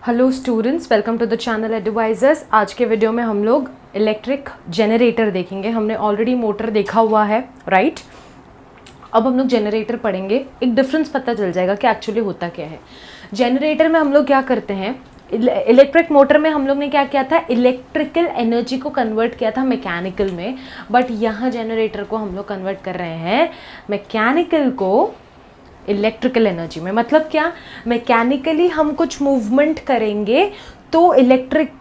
Hello students, welcome to the channel advisors. आज के video में हम लोग इलेक्ट्रिक जनरेटर देखेंगे। हमने ऑलरेडी मोटर देखा हुआ है, राइट। अब हम लोग जनरेटर पढ़ेंगे, एक डिफरेंस पता चल जाएगा कि एक्चुअली होता क्या है। जनरेटर में हम लोग क्या करते हैं, इलेक्ट्रिक मोटर में हम लोग ने क्या किया था, इलेक्ट्रिकल एनर्जी को कन्वर्ट किया था मैकेनिकल में, बट यहाँ जनरेटर को हम लोग कन्वर्ट कर रहे हैं मैकेनिकल को इलेक्ट्रिकल एनर्जी में। मतलब क्या, मैकेनिकली हम कुछ मूवमेंट करेंगे तो इलेक्ट्रिकल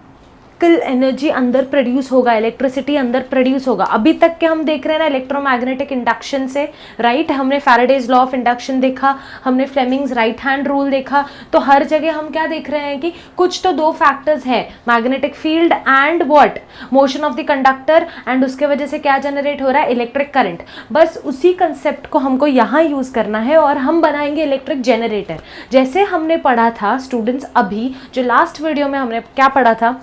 एनर्जी अंदर प्रोड्यूस होगा, इलेक्ट्रिसिटी अंदर प्रोड्यूस होगा। अभी तक के हम देख रहे हैं ना इलेक्ट्रोमैग्नेटिक इंडक्शन से, राइट। हमने फैराडेज लॉ ऑफ इंडक्शन देखा, हमने फ्लेमिंग्स राइट हैंड रूल देखा। तो हर जगह हम क्या देख रहे हैं कि कुछ तो दो फैक्टर्स है, magnetic field and what, motion of the conductor, and उसके वजह से क्या जनरेट हो रहा है, इलेक्ट्रिक करंट। बस उसी कंसेप्ट को हमको यहाँ यूज करना है और हम बनाएंगे इलेक्ट्रिक जनरेटर। जैसे हमने पढ़ा था स्टूडेंट्स, अभी जो लास्ट वीडियो में हमने क्या पढ़ा था,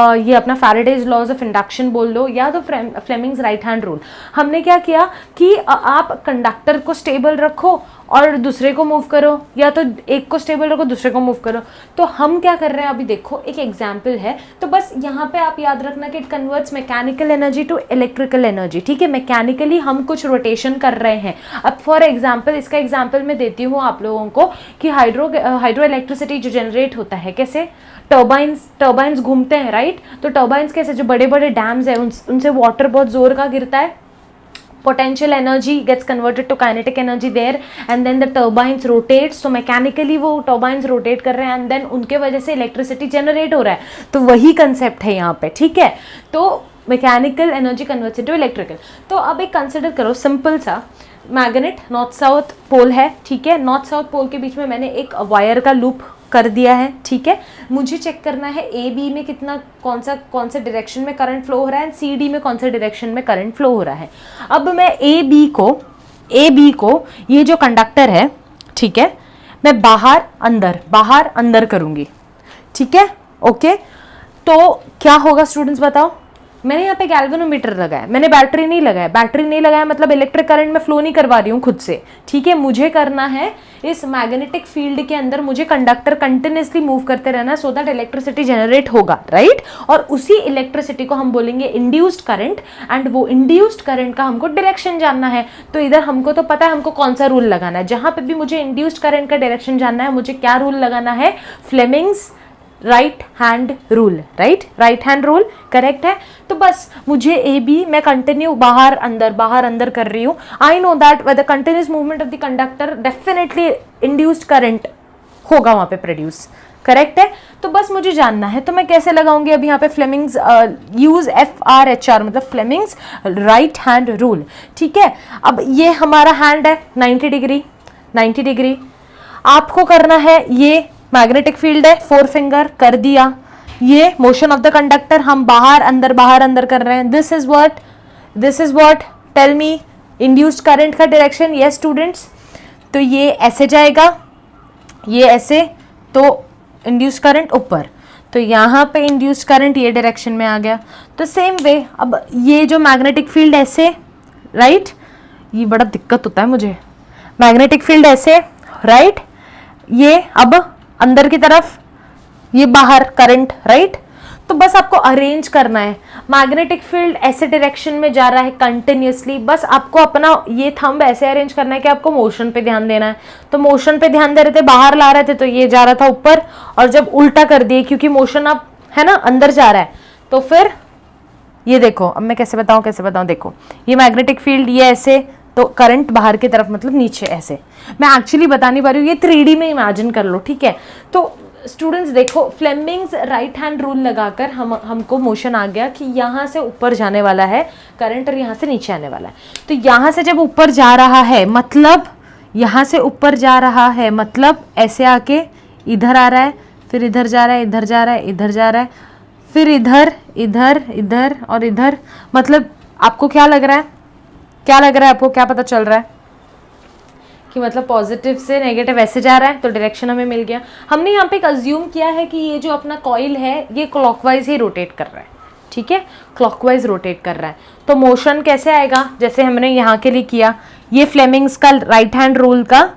ये अपना फैराडेज लॉज ऑफ इंडक्शन बोल लो या तो फ्लेमिंग्स राइट हैंड रूल। हमने क्या किया कि आप कंडक्टर को स्टेबल रखो और दूसरे को मूव करो, या तो एक को स्टेबल रखो दूसरे को मूव करो। तो हम क्या कर रहे हैं, अभी देखो एक एग्जांपल है। तो बस यहाँ पे आप याद रखना कि it converts mechanical energy to electrical energy, ठीक है। मैकेनिकली हम कुछ रोटेशन कर रहे हैं। अब फॉर एग्जांपल, इसका एग्जांपल मैं देती हूँ आप लोगों को कि हाइड्रो इलेक्ट्रिसिटी जो जनरेट होता है कैसे, टर्बाइंस घूमते हैं, राइट। तो टर्बाइंस कैसे, जो बड़े बड़े डैम्स है उनसे वाटर बहुत जोर का गिरता है, potential energy gets converted to kinetic energy there and then the turbines rotates, so mechanically वो turbines rotate कर रहे हैं and then उनके वजह से electricity generate हो रहा है। तो वही concept है यहाँ पे, ठीक है। तो mechanical energy converts into electrical. तो अब एक कंसिडर करो सिंपल सा मैग्नेट, नॉर्थ साउथ पोल है, ठीक है। नॉर्थ साउथ पोल के बीच में मैंने एक वायर का लूप कर दिया है, ठीक है। मुझे चेक करना है ए बी में कितना, कौन से डायरेक्शन में करंट फ्लो हो रहा है, सी डी में कौन से डायरेक्शन में करंट फ्लो हो रहा है। अब मैं ए बी को ये जो कंडक्टर है, ठीक है, मैं बाहर अंदर करूंगी, ठीक है, ओके। तो क्या होगा स्टूडेंट्स बताओ, मैंने यहाँ पे गैल्वेनोमीटर लगाया, मैंने बैटरी नहीं लगाया, मतलब इलेक्ट्रिक करंट में फ्लो नहीं करवा रही हूँ खुद से, ठीक है। मुझे करना है इस मैग्नेटिक फील्ड के अंदर मुझे कंडक्टर कंटिन्यूसली मूव करते रहना सो दैट इलेक्ट्रिसिटी जनरेट होगा, राइट। और उसी इलेक्ट्रिसिटी को हम बोलेंगे इंड्यूस्ड करंट, एंड वो इंड्यूस्ड करंट का हमको डायरेक्शन जानना है। तो इधर हमको तो पता है हमको कौन सा रूल लगाना है, जहां पे भी मुझे इंड्यूस्ड करंट का डायरेक्शन जानना है मुझे क्या रूल लगाना है, Fleming's right hand rule, right hand rule, correct है। तो बस मुझे ए बी, मैं कंटिन्यू बाहर अंदर कर रही हूँ। I know that with the continuous movement of the conductor definitely induced current होगा वहां पे प्रोड्यूस, करेक्ट है। तो बस मुझे जानना है, तो मैं कैसे लगाऊंगी, अभी यहाँ पे फ्लेमिंग्स यूज FRHR, मतलब फ्लेमिंग्स राइट हैंड रूल, ठीक है। अब ये हमारा हैंड है 90 डिग्री, आपको करना है ये मैग्नेटिक फील्ड है 4 फिंगर कर दिया, ये मोशन ऑफ द कंडक्टर हम बाहर अंदर कर रहे हैं। This is what tell me induced current का डायरेक्शन, यस स्टूडेंट्स। तो ये ऐसे जाएगा, ये ऐसे, तो इंड्यूस्ड करंट ऊपर, तो यहाँ पे इंड्यूस्ड करंट ये डायरेक्शन में आ गया। तो सेम वे अब ये जो मैग्नेटिक फील्ड ऐसे, राइट, ये बड़ा दिक्कत होता है मुझे, मैग्नेटिक फील्ड ऐसे, राइट, ये अब अंदर की तरफ, ये बाहर करंट, राइट। तो बस आपको अरेंज करना है, मैग्नेटिक फील्ड ऐसे डायरेक्शन में जा रहा है कंटिन्यूसली, बस आपको अपना ये थंब ऐसे अरेंज करना है कि आपको मोशन पे ध्यान देना है। तो मोशन पे ध्यान दे रहे थे, बाहर ला रहे थे तो ये जा रहा था ऊपर, और जब उल्टा कर दिए क्योंकि मोशन अब है ना अंदर जा रहा है, तो फिर ये देखो, अब मैं कैसे बताऊं, देखो ये मैग्नेटिक फील्ड ये ऐसे, तो करंट बाहर की तरफ मतलब नीचे ऐसे। मैं एक्चुअली बता नहीं पा रही हूँ, ये 3D में इमेजिन कर लो, ठीक है। तो स्टूडेंट्स देखो, फ्लेमिंग्स राइट हैंड रूल लगाकर हमको मोशन आ गया कि यहाँ से ऊपर जाने वाला है करंट और यहाँ से नीचे आने वाला है। तो यहाँ से जब ऊपर जा रहा है मतलब यहाँ से ऊपर जा रहा है मतलब ऐसे आके इधर आ रहा है, फिर इधर जा रहा है, इधर जा रहा है, फिर इधर और इधर। मतलब आपको क्या लग रहा है, आपको क्या पता चल रहा है कि मतलब पॉजिटिव से नेगेटिव ऐसे जा रहा है, तो डायरेक्शन हमें मिल गया। हमने यहाँ पे एक अज्यूम किया है कि ये जो अपना कॉइल है ये क्लॉकवाइज ही रोटेट कर रहा है, ठीक है, क्लॉकवाइज रोटेट कर रहा है। तो मोशन कैसे आएगा, जैसे हमने यहाँ के लिए किया, ये फ्लेमिंग्स का राइट हैंड रूल का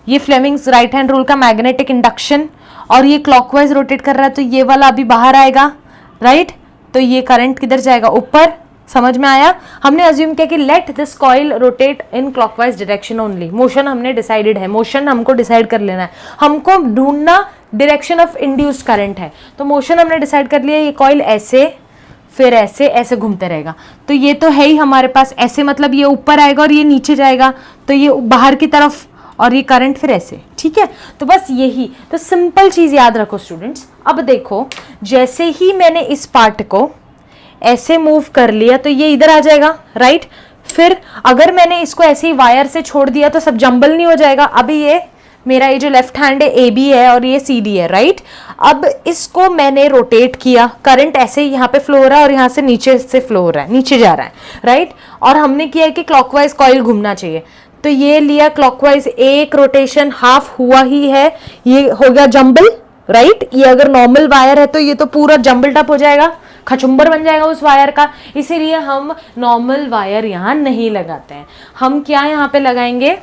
ये फ्लेमिंग्स राइट हैंड रूल का मैग्नेटिक इंडक्शन, और ये क्लॉकवाइज रोटेट कर रहा है तो ये वाला अभी बाहर आएगा, राइट। तो ये करंट किधर जाएगा, ऊपर। समझ में आया। हमने अज्यूम किया कि let this coil rotate in clockwise direction only. Motion हमने डिसाइडेड है, मोशन हमको डिसाइड कर लेना है, हमको ढूंढना डायरेक्शन ऑफ इंड्यूस्ड करंट है। तो मोशन हमने डिसाइड कर लिया, ये कॉइल ऐसे फिर ऐसे ऐसे घूमते रहेगा। तो ये तो है ही हमारे पास, ऐसे मतलब ये ऊपर आएगा और ये नीचे जाएगा, तो ये बाहर की तरफ, और ये करंट फिर ऐसे, ठीक है। तो बस यही, तो सिंपल चीज याद रखो स्टूडेंट्स। अब देखो, जैसे ही मैंने इस पार्ट को ऐसे मूव कर लिया तो ये इधर आ जाएगा, राइट। फिर अगर मैंने इसको ऐसे ही वायर से छोड़ दिया तो सब जंबल नहीं हो जाएगा। अभी ये मेरा ये जो लेफ्ट हैंड है ए बी है और ये सी डी है, राइट। अब इसको मैंने रोटेट किया, करंट ऐसे ही यहाँ पे फ्लो हो रहा है और यहाँ से नीचे से फ्लो हो रहा है, नीचे जा रहा है, राइट। और हमने किया है कि क्लॉकवाइज कॉइल घूमना चाहिए, तो ये लिया क्लॉकवाइज, एक रोटेशन हाफ हुआ ही है, ये हो गया जंबल, राइट। ये अगर नॉर्मल वायर है तो ये तो पूरा जंबल टप हो जाएगा, खचुंबर बन जाएगा उस वायर का। इसीलिए हम नॉर्मल वायर यहाँ नहीं लगाते हैं। हम क्या यहाँ पे लगाएंगे,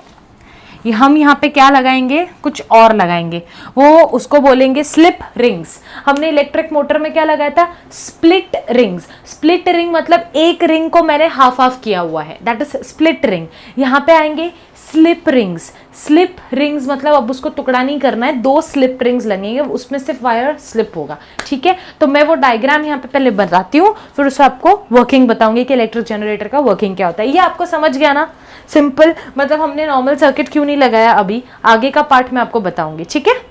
हम यहाँ पे क्या लगाएंगे, कुछ और लगाएंगे, वो उसको बोलेंगे स्लिप रिंग्स। हमने इलेक्ट्रिक मोटर में क्या लगाया था, स्प्लिट रिंग्स। स्प्लिट रिंग मतलब एक रिंग को मैंने हाफ हाफ किया हुआ है, दैट इज स्प्लिट रिंग। यहाँ पे आएंगे स्लिप रिंग्स। स्लिप रिंग्स मतलब अब उसको टुकड़ा नहीं करना है, दो स्लिप रिंग्स लगेंगे, उसमें सिर्फ वायर स्लिप होगा, ठीक है। तो मैं वो डायग्राम यहाँ पे पहले बताती हूँ, फिर उससे आपको वर्किंग बताऊंगी कि इलेक्ट्रिक जनरेटर का वर्किंग क्या होता है। ये आपको समझ गया ना, सिंपल। मतलब हमने नॉर्मल सर्किट क्यों नहीं लगाया, अभी आगे का पार्ट मैं आपको बताऊंगी, ठीक है।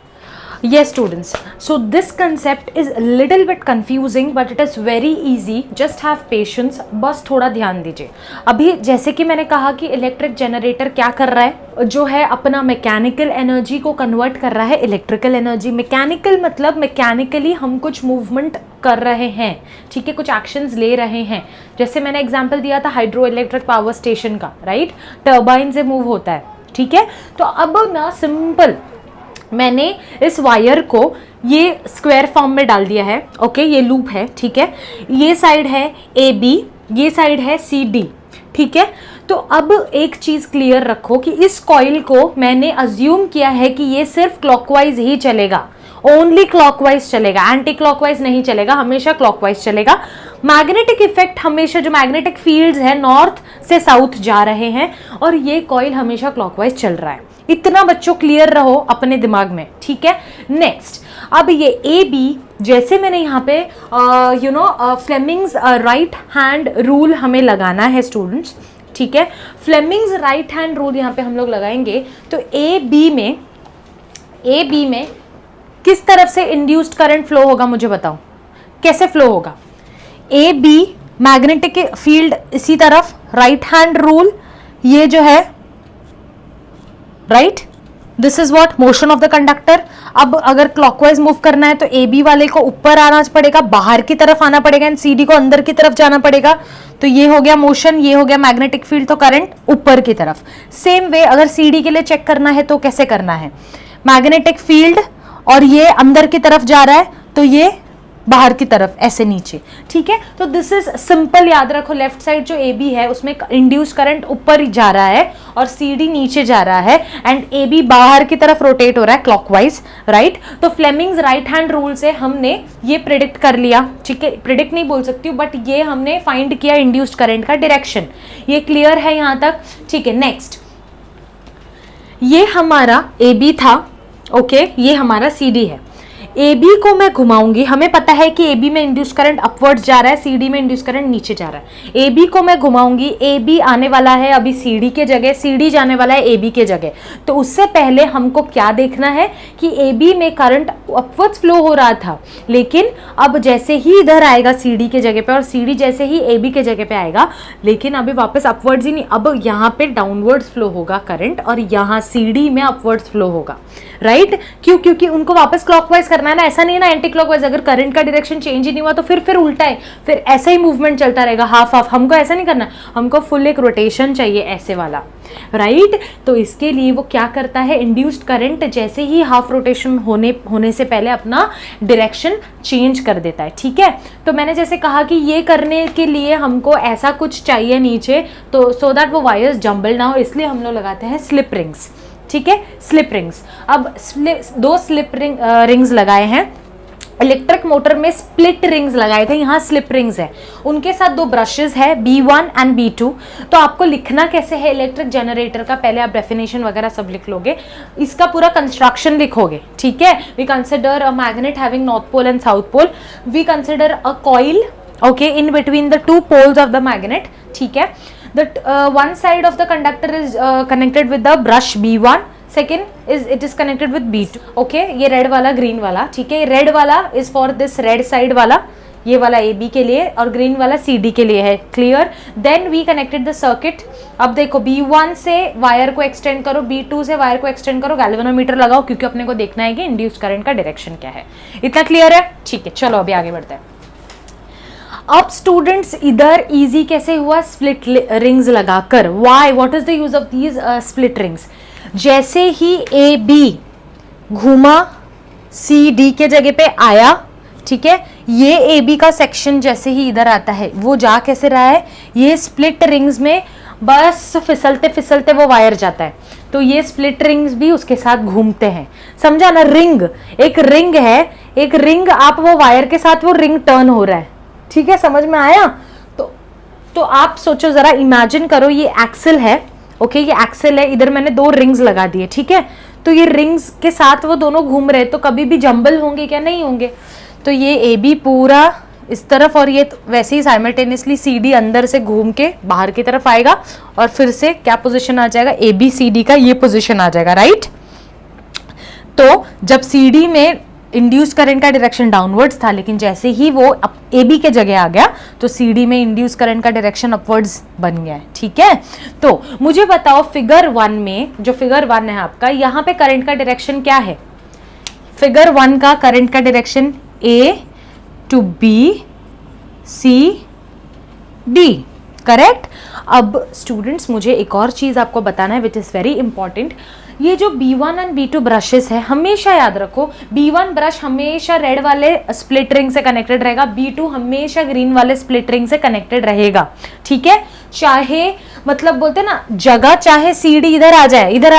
Yes students, so this concept is a little bit confusing but it is very easy, just have patience, बस थोड़ा ध्यान दीजिए। अभी जैसे कि मैंने कहा कि इलेक्ट्रिक जनरेटर क्या कर रहा है, जो है अपना मैकेनिकल एनर्जी को कन्वर्ट कर रहा है इलेक्ट्रिकल एनर्जी। मैकेनिकल मतलब मैकेनिकली हम कुछ मूवमेंट कर रहे हैं, ठीक है, कुछ एक्शंस ले रहे हैं। जैसे मैंने एग्जांपल दिया था हाइड्रो इलेक्ट्रिक पावर स्टेशन का, राइट, टर्बाइन से मूव होता है, ठीक है। तो अब ना सिंपल मैंने इस वायर को ये स्क्वायर फॉर्म में डाल दिया है, ओके, ये लूप है, ठीक है। ये साइड है ए बी, ये साइड है सी डी, ठीक है। तो अब एक चीज क्लियर रखो कि इस कॉइल को मैंने अज्यूम किया है कि ये सिर्फ क्लॉकवाइज ही चलेगा, ओनली क्लॉकवाइज चलेगा, एंटी क्लॉकवाइज नहीं चलेगा, हमेशा क्लॉकवाइज चलेगा। मैग्नेटिक इफेक्ट हमेशा, जो मैग्नेटिक फील्ड्स हैं नॉर्थ से साउथ जा रहे हैं, और ये कॉइल हमेशा क्लॉकवाइज चल रहा है। इतना बच्चों क्लियर रहो अपने दिमाग में, ठीक है। नेक्स्ट, अब ये ए बी, जैसे मैंने यहाँ पे फ्लेमिंग्स राइट हैंड रूल हमें लगाना है स्टूडेंट्स, ठीक है। फ्लेमिंग्स राइट हैंड रूल यहाँ पे हम लोग लगाएंगे, तो ए बी में किस तरफ से इंड्यूस्ड करंट फ्लो होगा, मुझे बताओ कैसे फ्लो होगा। ए बी मैग्नेटिक फील्ड इसी तरफ, राइट हैंड रूल, ये जो है right, this is what motion of the conductor. अब अगर क्लॉकवाइज मूव करना है तो ए बी वाले को ऊपर आना पड़ेगा, बाहर की तरफ आना पड़ेगा, एंड सी डी को अंदर की तरफ जाना पड़ेगा। तो ये हो गया मोशन, ये हो गया मैग्नेटिक फील्ड, तो करंट ऊपर की तरफ। सेम वे अगर सी डी के लिए चेक करना है तो कैसे करना है, मैग्नेटिक फील्ड और ये अंदर की तरफ जा रहा है तो ये बाहर की तरफ ऐसे नीचे, ठीक है। तो दिस इज सिंपल, याद रखो। लेफ्ट साइड जो ए बी है उसमें इंड्यूस करंट ऊपर जा रहा है और सी डी नीचे जा रहा है, एंड ए बी बाहर की तरफ रोटेट हो रहा है क्लॉकवाइज, राइट। तो फ्लेमिंग्स राइट हैंड रूल से हमने ये प्रिडिक्ट कर लिया, ठीक है, प्रिडिक्ट नहीं बोल सकती हूँ बट ये हमने फाइंड किया इंड्यूस्ड करंट का डायरेक्शन। ये क्लियर है यहाँ तक, ठीक है। नेक्स्ट, ये हमारा ए बी था, ओके, ये हमारा सी डी है। ए बी को मैं घुमाऊंगी, हमें पता है कि ए बी में इंड्यूस करंट अपवर्ड्स जा रहा है, सी डी में इंड्यूस करंट नीचे जा रहा है। ए बी को मैं घुमाऊंगी, ए बी आने वाला है अभी सी डी के जगह, सी डी जाने वाला है ए बी के जगह। तो उससे पहले हमको क्या देखना है कि ए बी में करंट अपवर्ड्स फ्लो हो रहा था, लेकिन अब जैसे ही इधर आएगा सी डी के जगह पे, और सी डी जैसे ही ए बी के जगह पे आएगा, लेकिन अभी वापस अपवर्ड्स ही नहीं, अब यहाँ पे डाउनवर्ड्स फ्लो होगा करंट, और यहाँ सी डी में अपवर्ड्स फ्लो होगा, राइट। क्यों, क्योंकि उनको वापस क्लॉकवाइज करना है ना, ऐसा नहीं ना एंटी क्लॉकवाइज। अगर करंट का डायरेक्शन चेंज ही नहीं हुआ तो फिर उल्टा है, फिर ऐसा ही मूवमेंट चलता रहेगा, हाफ हाफ। हमको ऐसा नहीं करना, हमको फुल एक रोटेशन चाहिए ऐसे वाला, राइट। तो इसके लिए वो क्या करता है, इंड्यूस्ड करंट जैसे ही हाफ रोटेशन होने से पहले अपना डायरेक्शन चेंज कर देता है, ठीक है। तो मैंने जैसे कहा कि ये करने के लिए हमको ऐसा कुछ चाहिए नीचे, तो सो दैट वो वायर्स जंबल ना हो, इसलिए हम लोग लगाते हैं स्लिप रिंग्स, ठीक है, स्लिप रिंग्स। अब दो स्लिप रिंग्स लगाए हैं, इलेक्ट्रिक मोटर में स्प्लिट रिंग्स लगाए थे, यहाँ स्लिप रिंग्स है, उनके साथ दो ब्रशेस है B1 एंड B2। तो आपको लिखना कैसे है इलेक्ट्रिक जनरेटर का, पहले आप डेफिनेशन वगैरह सब लिख लोगे, इसका पूरा कंस्ट्रक्शन लिखोगे, ठीक है। We consider a magnet having north pole and south pole, we consider a coil, okay, in between the two poles of the magnet, ठीक है। The one side of the conductor is connected with the brush B1, second is it is connected with B2, okay. ये red वाला green वाला, ठीक है, red वाला is for this red side वाला, ये वाला AB के लिए, और ग्रीन वाला CD के लिए है, clear. Then we connected the circuit. अब देखो B1 से वायर को एक्सटेंड करो, B2 से वायर को एक्सटेंड करो, गैल्वेनोमीटर लगाओ, क्योंकि अपने को देखना है कि इंड्यूस्ड करंट का डायरेक्शन क्या है। इतना क्लियर है, ठीक है। चलो अभी आगे बढ़ते हैं। अब स्टूडेंट्स इधर इजी कैसे हुआ, स्प्लिट रिंग्स लगाकर। Why, what is the use of these split rings. जैसे ही AB घूमा CD के जगह पे आया, ठीक है, ये AB का सेक्शन जैसे ही इधर आता है, वो जा कैसे रहा है, ये स्प्लिट रिंग्स में बस फिसलते फिसलते वो वायर जाता है, तो ये स्प्लिट रिंग्स भी उसके साथ घूमते हैं, समझा ना। रिंग, एक रिंग है, एक रिंग, आप वो वायर के साथ वो रिंग टर्न हो रहा है, ठीक है, समझ में आया। तो आप सोचो जरा, इमेजिन करो, ये एक्सल है, ओके, ये एक्सेल है, इधर मैंने दो रिंग्स लगा दिए, ठीक है। तो ये रिंग्स के साथ वो दोनों घूम रहे, तो कभी भी जंबल होंगे क्या, नहीं होंगे। तो ये AB पूरा इस तरफ, और ये वैसे ही साइमल्टेनियसली CD अंदर से घूम के बाहर की तरफ आएगा, और फिर से क्या पोजीशन आ जाएगा, ABCD का ये पोजीशन आ जाएगा, राइट। तो जब CD में इंड्यूस करंट का डायरेक्शन डाउनवर्ड्स था, लेकिन जैसे ही वो AB के जगह आ गया, तो CD में इंड्यूस करंट का डायरेक्शन अपवर्ड्स बन गया है, ठीक है। तो मुझे बताओ, फिगर 1 में, जो फिगर 1 है आपका, यहाँ पे करंट का डायरेक्शन क्या है। फिगर 1 का करंट का direction A to B C D, correct. अब स्टूडेंट्स मुझे एक और चीज आपको बताना है विच इज वेरी इंपॉर्टेंट। ये जो B1 एंड B2 ब्रशेस है, हमेशा याद रखो, B1 ब्रश हमेशा रेड वाले स्प्लिट रिंग से कनेक्टेड रहेगा, B2 हमेशा ग्रीन वाले स्प्लिट रिंग से कनेक्टेड रहेगा, ठीक है। चाहे मतलब बोलते ना, जगह चाहे CD इधर आ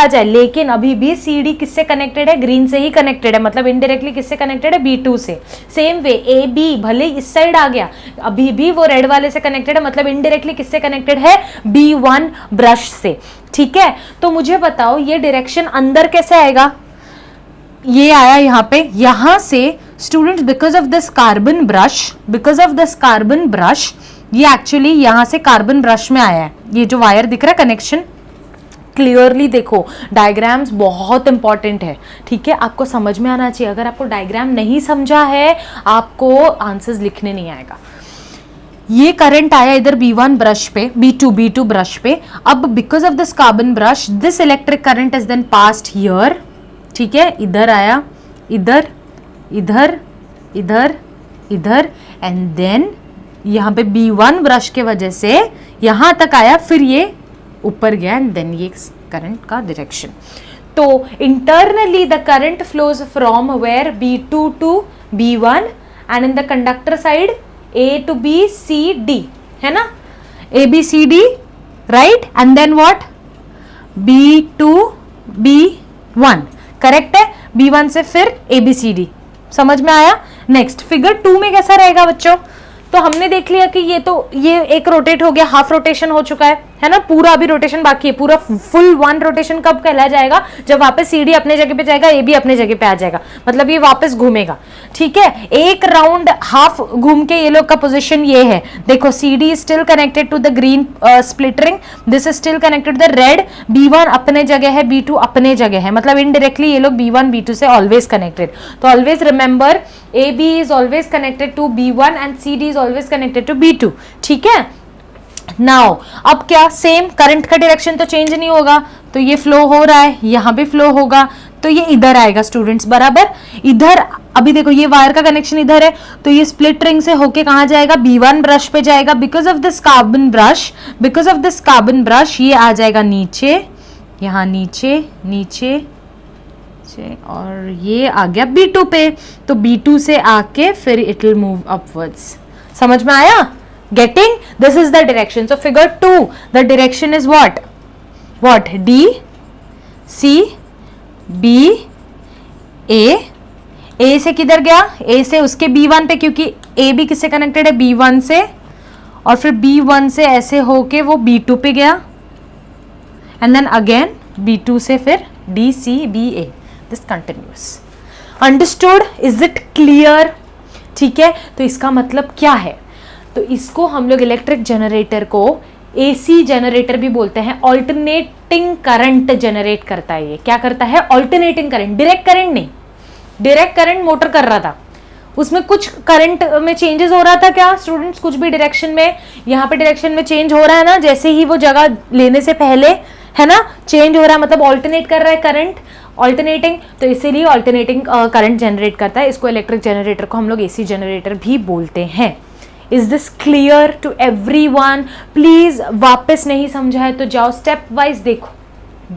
जाए, लेकिन अभी भी CD किससे कनेक्टेड है, ग्रीन से ही कनेक्टेड है, मतलब इनडायरेक्टली किससे कनेक्टेड है, B2 से। सेम वे AB भले इस साइड आ गया, अभी भी वो रेड वाले से कनेक्टेड है, मतलब इनडायरेक्टली किससे कनेक्टेड है, B1 ब्रश से, ठीक है। तो मुझे बताओ, ये डायरेक्शन अंदर कैसे आएगा, ये आया यहाँ पे, यहां से students because of this carbon brush, ये एक्चुअली यहां से कार्बन ब्रश में आया है। ये जो वायर दिख रहा है, कनेक्शन क्लियरली देखो, डायग्राम्स बहुत इंपॉर्टेंट है, ठीक है, आपको समझ में आना चाहिए। अगर आपको डायग्राम नहीं समझा है, आपको आंसर्स लिखने नहीं आएगा। ये करंट आया इधर B1 ब्रश पे, B2 ब्रश पे। अब because of this carbon brush, this electric current is then passed here, ठीक है, इधर आया, इधर इधर इधर इधर, एंड देन यहाँ पे B1 ब्रश के वजह से यहां तक आया, फिर ये ऊपर गया, एंड देन ये करंट का डायरेक्शन। तो internally the current flows from where, B2 to B1, and in the conductor side A to B C D, है ना, A B C D, right, and then what, B to B1, correct है। B1 से फिर A B C D, समझ में आया। Next figure 2 में कैसा रहेगा बच्चों, तो हमने देख लिया कि ये एक रोटेट हो गया, हाफ रोटेशन हो चुका है ना, पूरा अभी रोटेशन बाकी है। पूरा फुल 1 रोटेशन कब कहला जाएगा, जब वापस CD अपने जगह पे जाएगा, AB अपने जगह पे आ जाएगा, मतलब ये वापस घूमेगा, ठीक है। एक राउंड हाफ घूम के ये लोग का पोजीशन ये है, देखो CD is still connected to the green split ring, this is still connected the red, B1 अपने जगह है, B2 अपने जगह है, मतलब इनडायरेक्टली ये लोग B1 B2 से ऑलवेज कनेक्टेड। तो always remember, AB is always connected to B1 and CD is always connected to B2, ठीक है। नाउ अब क्या, सेम करंट का डायरेक्शन तो चेंज नहीं होगा, तो ये फ्लो हो रहा है, यहां भी फ्लो होगा, तो ये इधर आएगा स्टूडेंट्स, बराबर इधर। अभी देखो ये वायर का कनेक्शन इधर है, तो ये स्प्लिट रिंग से होके कहां जाएगा, B1 ब्रश पे जाएगा। Because of this carbon brush ये आ जाएगा नीचे, यहाँ नीचे नीचे, और ये आ गया B2 पे, तो B2 से आके फिर इट विल मूव अपवर्ड्स। समझ में आया, getting, this is the direction. So figure 2, the direction is what D C B A से किधर गया, ए से उसके B1 पे, क्योंकि ए भी किससे कनेक्टेड है, B1 से, और फिर B1 से ऐसे होके वो B2 पे गया, एंड देन अगेन B2 से फिर D C B A, this continuous. Understood? Is it clear? ठीक है, तो इसका मतलब क्या है, तो इसको हम लोग इलेक्ट्रिक जनरेटर को AC जनरेटर भी बोलते हैं। ऑल्टरनेटिंग करंट जनरेट करता है ये। क्या करता है? ऑल्टरनेटिंग करंट, डायरेक्ट करंट नहीं। डायरेक्ट करंट मोटर कर रहा था, उसमें कुछ करंट में चेंजेस हो रहा था क्या स्टूडेंट्स, कुछ भी डायरेक्शन में, यहाँ पे डायरेक्शन में चेंज हो रहा है ना, जैसे ही वो जगह लेने से पहले, है ना, चेंज हो रहा है, मतलब ऑल्टरनेट कर रहा है करंट, ऑल्टरनेटिंग, तो इसीलिए ऑल्टरनेटिंग करंट जनरेट करता है। इसको इलेक्ट्रिक जनरेटर को हम लोग AC जनरेटर भी बोलते हैं। Is this clear to everyone? Please वापस नहीं समझा है तो जाओ स्टेप वाइज देखो,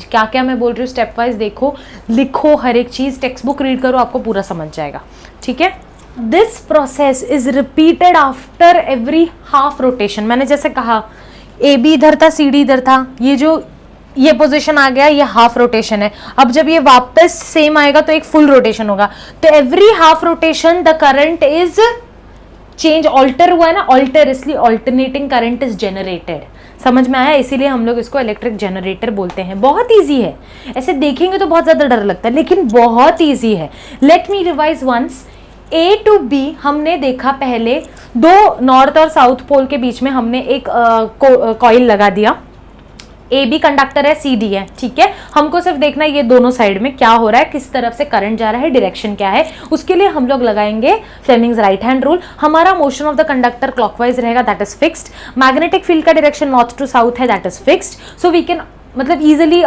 क्या क्या मैं बोल रही हूँ स्टेप वाइज देखो, लिखो, हर एक चीज, टेक्स्ट बुक रीड करो, आपको पूरा समझ जाएगा। ठीक है, this process is repeated after every half rotation. मैंने जैसे कहा AB इधर था, CD इधर था, ये पोजीशन आ गया, ये हाफ रोटेशन है। अब जब ये वापस सेम आएगा तो एक फुल रोटेशन होगा, तो every half rotation the current is change, alter हुआ है ना, ऑल्टर, इसलिए ऑल्टरनेटिंग करंट इज जनरेटेड। समझ में आया? इसीलिए हम लोग इसको इलेक्ट्रिक जनरेटर बोलते हैं। बहुत इजी है, ऐसे देखेंगे तो बहुत ज्यादा डर लगता है, लेकिन बहुत इजी है। Let me revise once. A to B हमने देखा पहले, दो नॉर्थ और साउथ पोल के बीच में हमने एक कॉइल लगा दिया। AB कंडक्टर है, CD है, ठीक है, हमको सिर्फ देखना है ये दोनों साइड में क्या हो रहा है, किस तरफ से करंट जा रहा है, डायरेक्शन क्या है। उसके लिए हम लोग लगाएंगे फ्लेमिंग्स राइट हैंड रूल। हमारा motion of the conductor clockwise रहेगा, that is fixed. Magnetic field का डायरेक्शन नॉर्थ टू साउथ है, that is fixed. So we can मतलब easily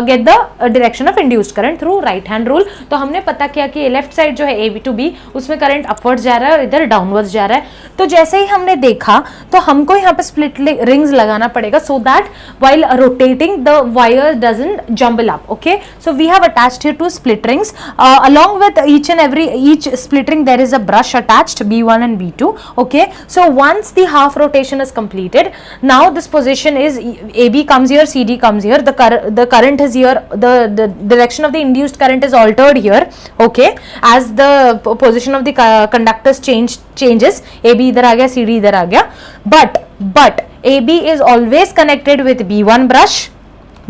get the direction of induced current through right hand rule. तो हमने पता किया कि left side जो है AB to B, उसमें करंट अपवर्ड्स जा रहा है और इधर डाउनवर्ड्स जा रहा है। तो जैसे ही हमने देखा तो हमको यहाँ पे स्प्लिट रिंग्स लगाना पड़ेगा, so that while rotating the wire doesn't jumble up. Okay, so we have attached here two split rings along with each split ring there is a brush attached, B1 and B2. Okay, so once the half rotation is completed, now this position is AB comes here, CD comes here, the current is here, the direction of the induced current is altered here. Okay, as the position of the conductors changes, AB इधर आ गया, CD इधर आ गया, but AB is always connected with B1 brush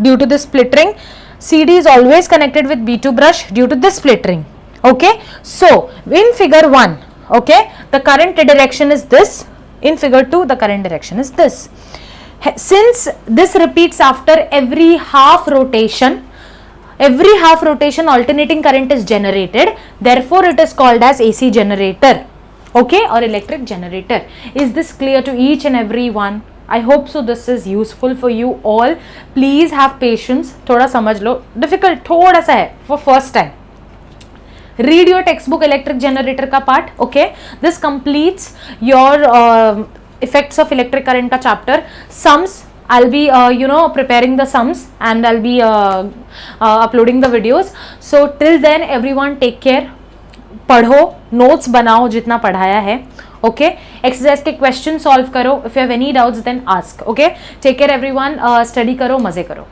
due to the split ring, CD is always connected with B2 brush due to the split ring. Okay, so in figure 1, okay, the current direction is this, in figure 2 the current direction is this. Since this repeats after every half rotation alternating current is generated, therefore it is called as AC generator, okay, or electric generator. Is this clear to each and every one? I hope so this is useful for you all. Please have patience, थोड़ा समझ लो, difficult थोड़ा सा है for first time. Read your textbook electric generator का part. Okay, this completes your effects of electric current का chapter. Sums, I'll be preparing the sums and I'll be uploading the videos. So till then everyone take care. पढ़ो, notes बनाओ जितना पढ़ाया है. Okay, exercise के question solve करो. If you have any doubts then ask. Okay, take care everyone. Study करो, मजे करो.